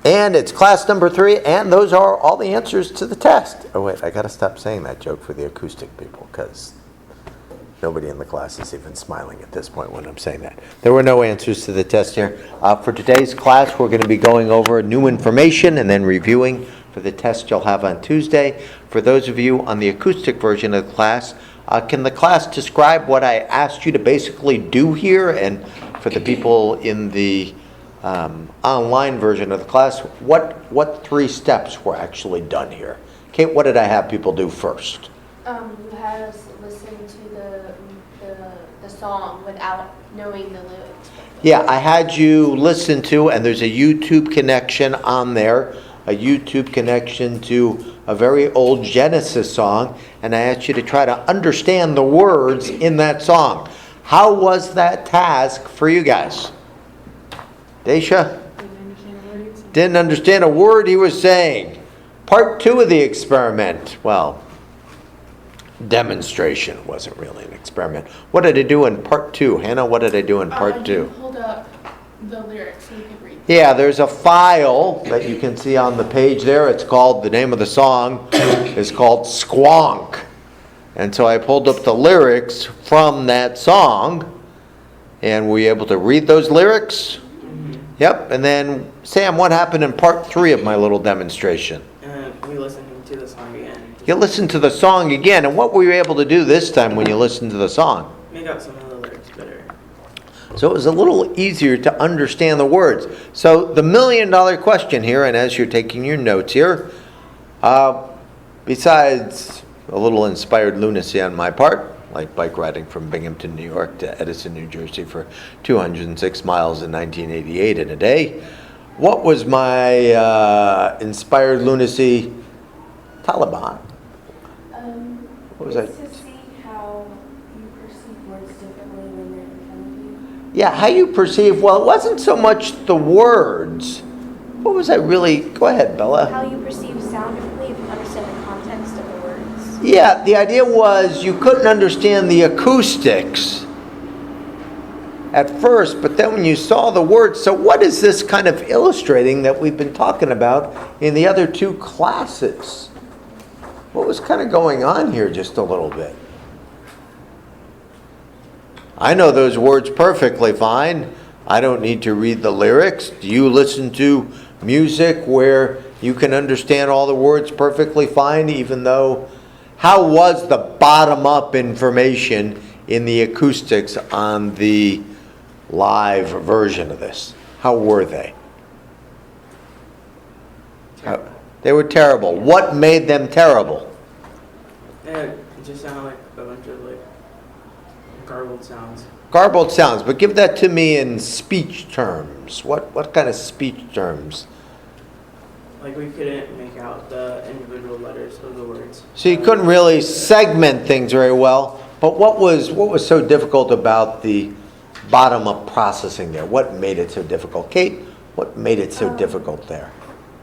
And it's class number 3, and those are all the answers to the test. Oh wait, I gotta stop saying that joke for the acoustic people, because nobody in the class is even smiling at this point when I'm saying that. There were no answers to the test here. For today's class, we're going to be going over new information and then reviewing for the test you'll have on Tuesday. For those of you on the acoustic version of the class, can the class describe what I asked you to basically do here? And for the people in the online version of the class, what 3 steps were actually done here? Kate, what did I have people do first? You had us listen to the song without knowing the lyrics. Yeah, I had you listen to, and there's a YouTube connection on there, a YouTube connection to a very old Genesis song, and I asked you to try to understand the words in that song. How was that task for you guys? Daisha? Didn't understand a word he was saying. Part 2 of the experiment. Well, demonstration wasn't really an experiment. What did I do in part 2? Hannah, what did I do in part 2? You pulled up the lyrics so you could read them. Yeah, there's a file that you can see on the page there. It's called, the name of the song is called Squonk. And so I pulled up the lyrics from that song, and were you able to read those lyrics? Yep, and then, Sam, what happened in part 3 of my little demonstration? We listened to the song again. You listened to the song again, and what were you able to do this time when you listened to the song? Make out some of the lyrics better. So it was a little easier to understand the words. So the million-dollar question here, and as you're taking your notes here, besides a little inspired lunacy on my part, like bike riding from Binghamton, New York to Edison, New Jersey for 206 miles in 1988 in a day, what was my inspired lunacy? Taliban. What was that? To see how you perceive words differently when they're in front of you. Yeah, how you perceive, well, it wasn't so much the words. What was I really, go ahead, Bella. How you perceive sound differently if you understand the context of the words. Yeah, the idea was you couldn't understand the acoustics at first, but then when you saw the words, so what is this kind of illustrating that we've been talking about in the other 2 classes? What was kind of going on here just a little bit? I know those words perfectly fine. I don't need to read the lyrics. Do you listen to music where you can understand all the words perfectly fine, even though... How was the bottom-up information in the acoustics on the live version of this? How were they? They were terrible. What made them terrible? It just sounded like a bunch of garbled sounds. Garbled sounds, but give that to me in speech terms. What kind of speech terms? Like we couldn't make out the individual letters of the words. So you couldn't really segment things very well. But what was so difficult about the bottom-up processing there? What made it so difficult? Kate, what made it so difficult there?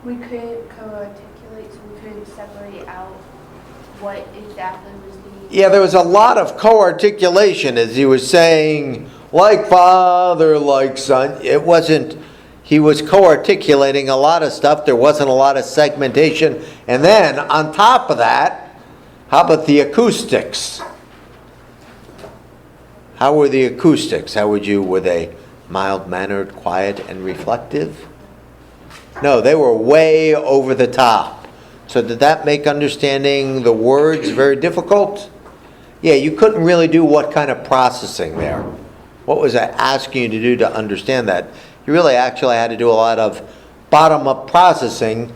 We couldn't co-articulate, so we couldn't separate out what exactly was being... Yeah, there was a lot of co-articulation as he was saying, like father, like son. It wasn't, he was co-articulating a lot of stuff. There wasn't a lot of segmentation. And then, on top of that, how about the acoustics? How were the acoustics? Were they mild-mannered, quiet, and reflective? No, they were way over the top. So did that make understanding the words very difficult? Yeah, you couldn't really do what kind of processing there. What was I asking you to do to understand that? You really actually had to do a lot of bottom-up processing.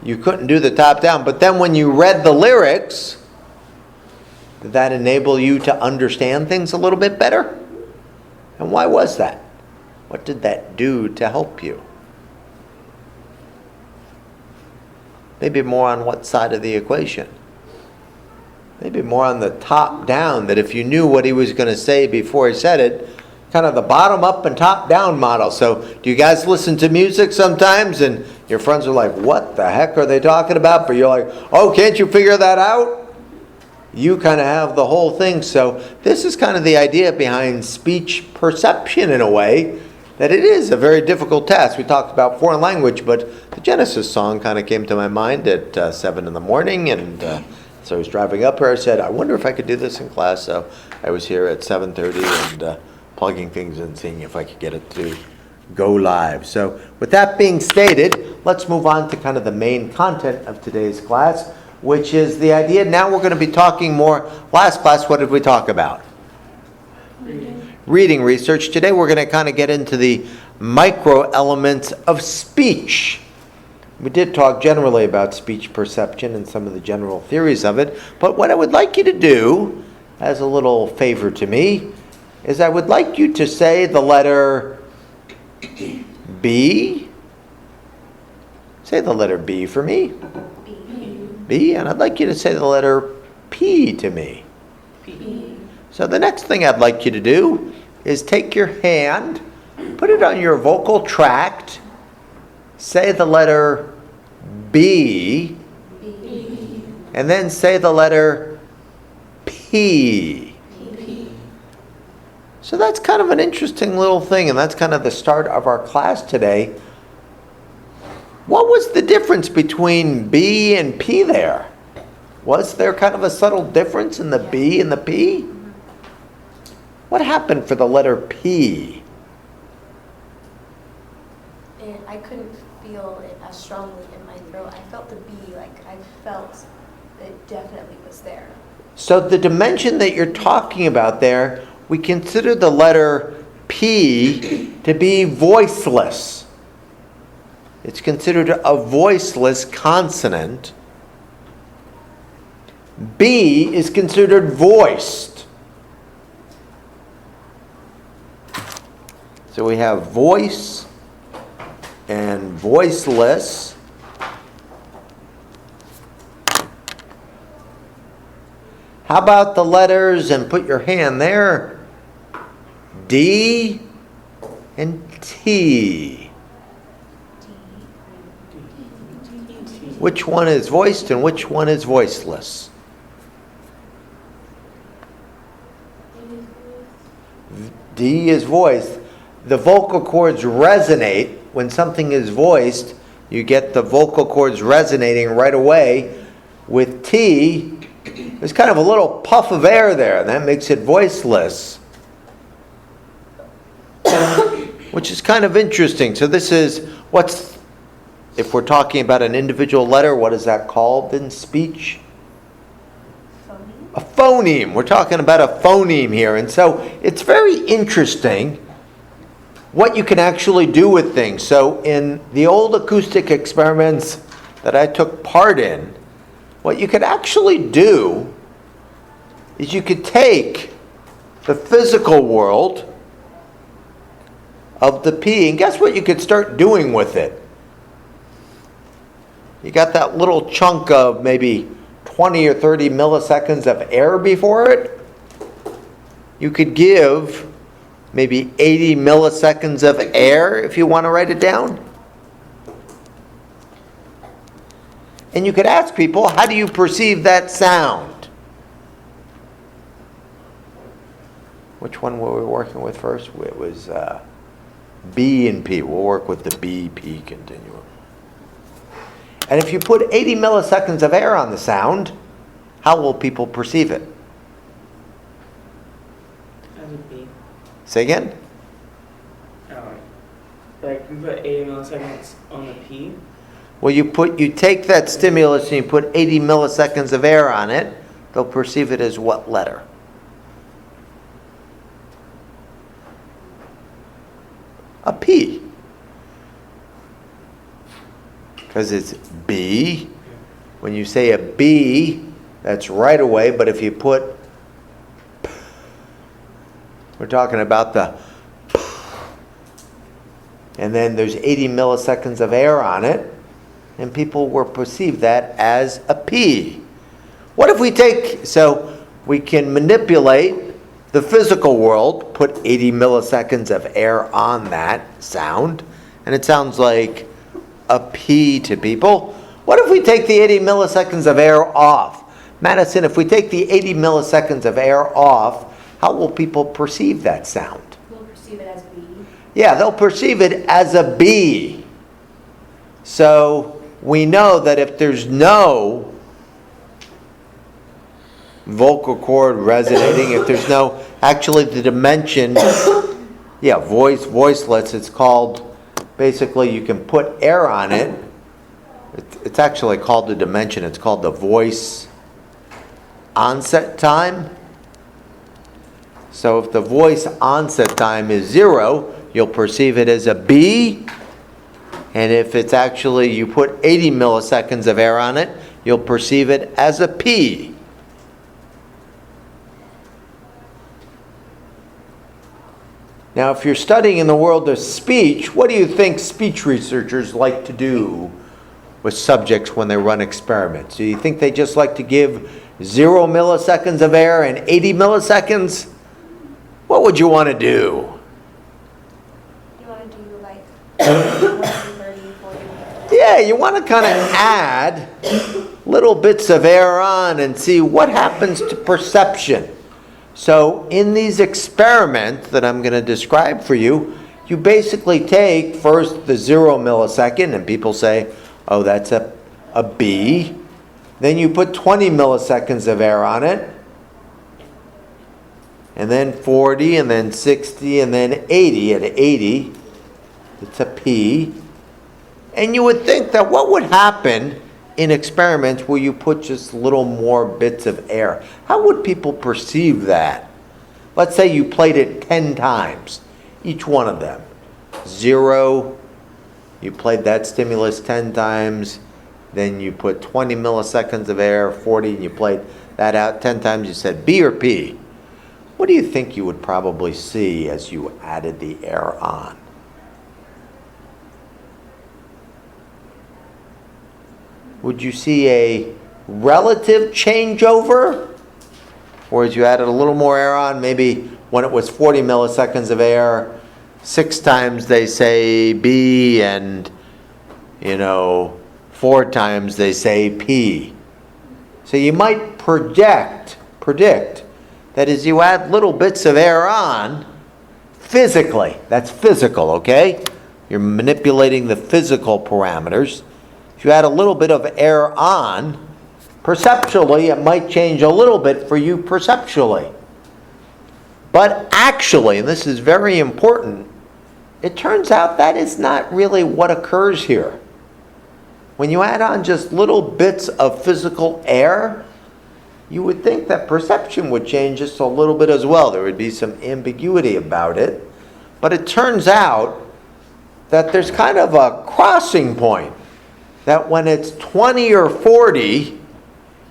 You couldn't do the top-down. But then when you read the lyrics, did that enable you to understand things a little bit better? And why was that? What did that do to help you? Maybe more on what side of the equation? Maybe more on the top down, that if you knew what he was going to say before he said it, kind of the bottom up and top down model. So do you guys listen to music sometimes and your friends are like, what the heck are they talking about? But you're like, oh, can't you figure that out? You kind of have the whole thing. So this is kind of the idea behind speech perception in a way. that it is a very difficult task. We talked about foreign language, but the Genesis song kind of came to my mind at 7 in the morning, and so I was driving up here. I said, I wonder if I could do this in class. So I was here at 7:30 and plugging things in, seeing if I could get it to go live. So with that being stated, let's move on to kind of the main content of today's class, which is the idea. Now we're going to be talking more. Last class, what did we talk about? Reading research. Today we're going to kind of get into the micro elements of speech. We did talk generally about speech perception and some of the general theories of it, but what I would like you to do, as a little favor to me, is I would like you to say the letter B. Say the letter B for me. B, and I'd like you to say the letter P to me. P. So the next thing I'd like you to do is take your hand, put it on your vocal tract, say the letter B, and then say the letter P. So that's kind of an interesting little thing, and that's kind of the start of our class today. What was the difference between B and P there? Was there kind of a subtle difference in the B and the P? What happened for the letter P? And I couldn't feel it as strongly in my throat. I felt the B, like I felt it definitely was there. So the dimension that you're talking about there, we consider the letter P to be voiceless. It's considered a voiceless consonant. B is considered voiced. So we have voice and voiceless. How about the letters, and put your hand there, D and T? Which one is voiced and which one is voiceless? D is voiced. The vocal cords resonate. When something is voiced, you get the vocal cords resonating right away. With T, there's kind of a little puff of air there, and that makes it voiceless, which is kind of interesting. So this is if we're talking about an individual letter, what is that called in speech? Phoneme? A phoneme. We're talking about a phoneme here. And so it's very interesting what you can actually do with things. So in the old acoustic experiments that I took part in, what you could actually do is you could take the physical world of the P, and guess what you could start doing with it? You got that little chunk of maybe 20 or 30 milliseconds of air before it. You could give maybe 80 milliseconds of air if you want to write it down. And you could ask people, how do you perceive that sound? Which one were we working with first? It was B and P. We'll work with the B-P continuum. And if you put 80 milliseconds of air on the sound, how will people perceive it? As a B. Say again? Like we put 80 milliseconds on the P. Well, you take that stimulus and you put 80 milliseconds of air on it, they'll perceive it as what letter? A P. Because it's B. When you say a B, that's right away, but if you put, we're talking about the, and then there's 80 milliseconds of air on it, and people will perceive that as a P. What if we so we can manipulate the physical world, put 80 milliseconds of air on that sound, and it sounds like a P to people. What if we take the 80 milliseconds of air off? Madison, if we take the 80 milliseconds of air off, how will people perceive that sound? We'll perceive it as B. Yeah, they'll perceive it as a B. So we know that if there's no vocal cord resonating, if there's no, actually the dimension, yeah, voiceless, it's called, basically you can put air on it. It's actually called the dimension, it's called the voice onset time. So if the voice onset time is 0, you'll perceive it as a B. And if it's actually, you put 80 milliseconds of air on it, you'll perceive it as a P. Now, if you're studying in the world of speech, what do you think speech researchers like to do with subjects when they run experiments? Do you think they just like to give 0 milliseconds of air and 80 milliseconds? What would you want to do? You want to do like 20, 30, 40. Yeah, you want to kind of add little bits of air on and see what happens to perception. So in these experiments that I'm going to describe for you, you basically take first the 0 millisecond, and people say, oh, that's a B. Then you put 20 milliseconds of air on it, and then 40, and then 60, and then 80. At 80, it's a P. And you would think that what would happen in experiments where you put just little more bits of air? How would people perceive that? Let's say you played it 10 times, each one of them. 0, you played that stimulus 10 times, then you put 20 milliseconds of air, 40, and you played that out 10 times, you said B or P. What do you think you would probably see as you added the air on? Would you see a relative changeover? Or as you added a little more air on, maybe when it was 40 milliseconds of air, 6 times they say B, and 4 times they say P. So you might predict that as you add little bits of air on, physically, that's physical, okay? You're manipulating the physical parameters. If you add a little bit of air on, perceptually, it might change a little bit for you perceptually. But actually, and this is very important, it turns out that is not really what occurs here. When you add on just little bits of physical air, you would think that perception would change just a little bit as well. There would be some ambiguity about it. But it turns out that there's kind of a crossing point. That when it's 20 or 40,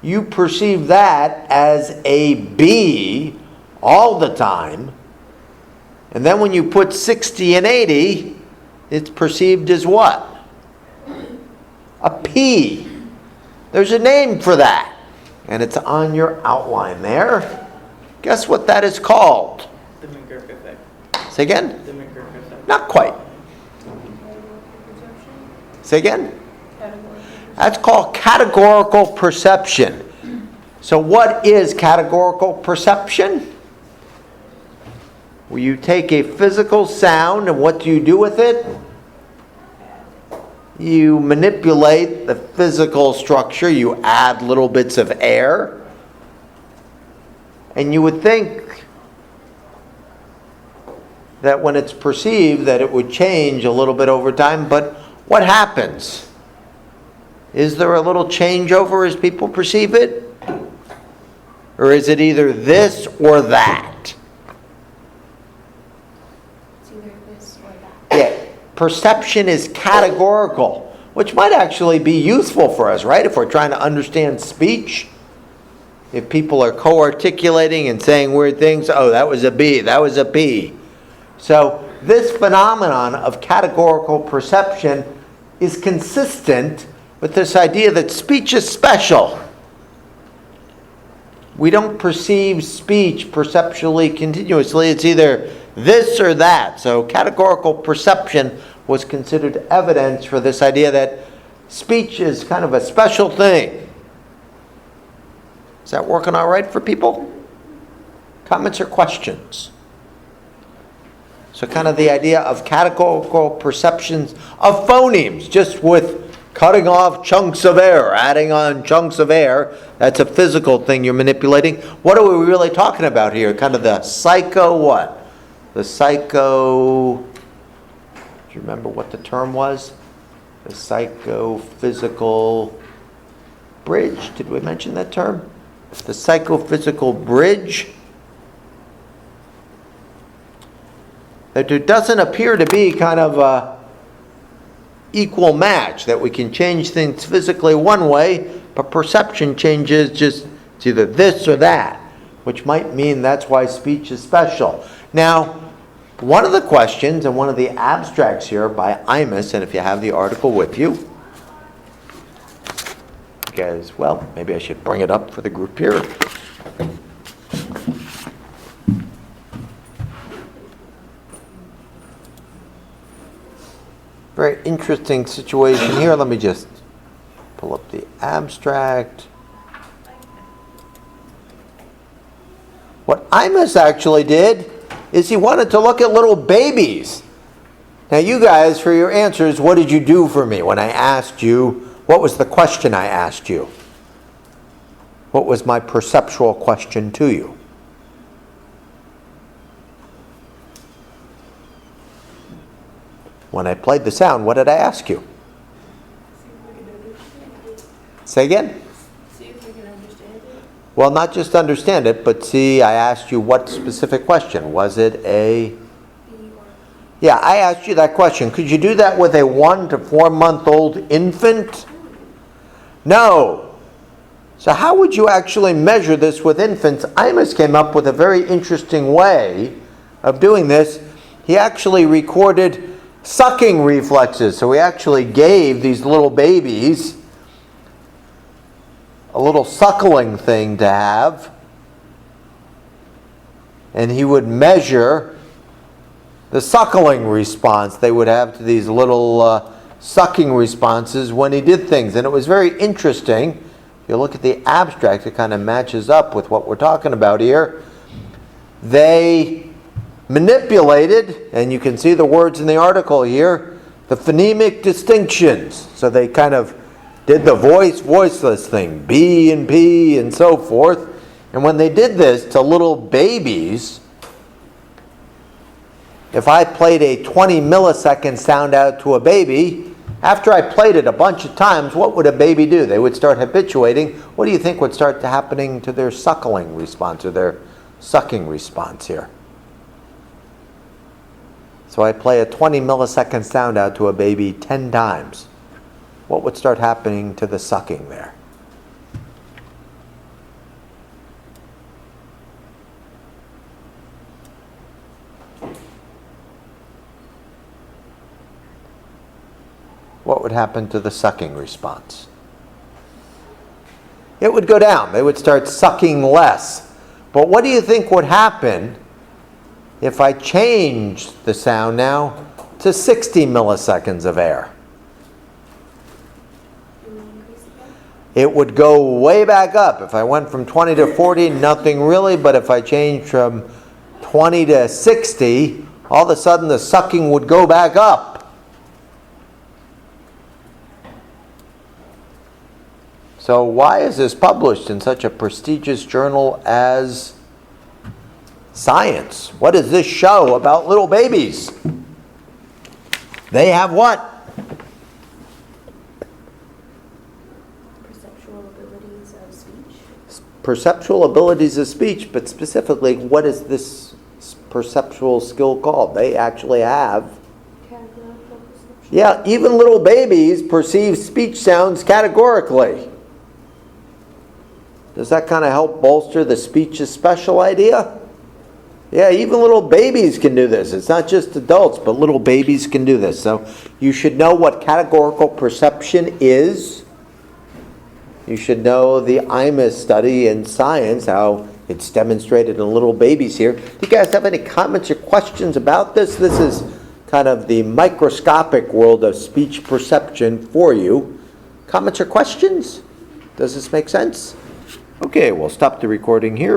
you perceive that as a B all the time. And then when you put 60 and 80, it's perceived as what? A P. There's a name for that. And it's on your outline there. Guess what that is called? The McGurk effect. Say again? The McGurk effect. Not quite. Say again? That's called categorical perception. So what is categorical perception? Where you take a physical sound, and what do you do with it? You manipulate the physical structure. You add little bits of air. And you would think that when it's perceived that it would change a little bit over time, but what happens? Is there a little changeover as people perceive it? Or is it either this or that? It's either this or that. Yeah, perception is categorical, which might actually be useful for us, right? If we're trying to understand speech, if people are co-articulating and saying weird things, oh, that was a B, that was a P. So this phenomenon of categorical perception is consistent with this idea that speech is special. We don't perceive speech perceptually continuously. It's either this or that. So categorical perception was considered evidence for this idea that speech is kind of a special thing. Is that working all right for people? Comments or questions? So kind of the idea of categorical perceptions of phonemes, just with cutting off chunks of air, adding on chunks of air. That's a physical thing you're manipulating. What are we really talking about here? Kind of the psycho what? The psycho, do you remember what the term was? The psychophysical bridge. Did we mention that term? The psychophysical bridge. That there doesn't appear to be kind of a equal match, that we can change things physically one way, but perception changes, just it's either this or that, which might mean that's why speech is special. Now, one of the questions and one of the abstracts here by Imus, and if you have the article with you, guys, well, maybe I should bring it up for the group here. Very interesting situation here. Let me just pull up the abstract. What Imus actually did is he wanted to look at little babies. Now you guys, for your answers, what did you do for me when I asked you? What was the question I asked you? What was my perceptual question to you? When I played the sound, what did I ask you? Say again? See if we can understand it. Well, not just understand it, but see, I asked you what specific question. Was it a... Yeah, I asked you that question. Could you do that with a 1 to 4 month old infant? No. So how would you actually measure this with infants? Imus came up with a very interesting way of doing this. He actually recorded sucking reflexes. So he actually gave these little babies a little suckling thing to have. And he would measure the suckling response they would have to these little sucking responses when he did things. And it was very interesting. If you look at the abstract, it kind of matches up with what we're talking about here. They manipulated, and you can see the words in the article here, the phonemic distinctions. So they kind of did the voiceless thing, B and P and so forth. And when they did this to little babies, if I played a 20 millisecond sound out to a baby, after I played it a bunch of times, what would a baby do? They would start habituating. What do you think would start happening to their suckling response or their sucking response here? So I play a 20 millisecond sound out to a baby 10 times. What would start happening to the sucking there? What would happen to the sucking response? It would go down. They would start sucking less. But what do you think would happen if I changed the sound now to 60 milliseconds of air? It would go way back up. If I went from 20 to 40, nothing really. But if I changed from 20 to 60, all of a sudden the sucking would go back up. So why is this published in such a prestigious journal as Science? What does this show about little babies? They have what? Perceptual abilities of speech. Perceptual abilities of speech, but specifically, what is this perceptual skill called? They actually have. Categorical perception. Yeah, even little babies perceive speech sounds categorically. Does that kind of help bolster the speech is special idea? Yeah, even little babies can do this. It's not just adults, but little babies can do this. So you should know what categorical perception is. You should know the Imus study in Science, how it's demonstrated in little babies here. Do you guys have any comments or questions about this? This is kind of the microscopic world of speech perception for you. Comments or questions? Does this make sense? Okay, we'll stop the recording here.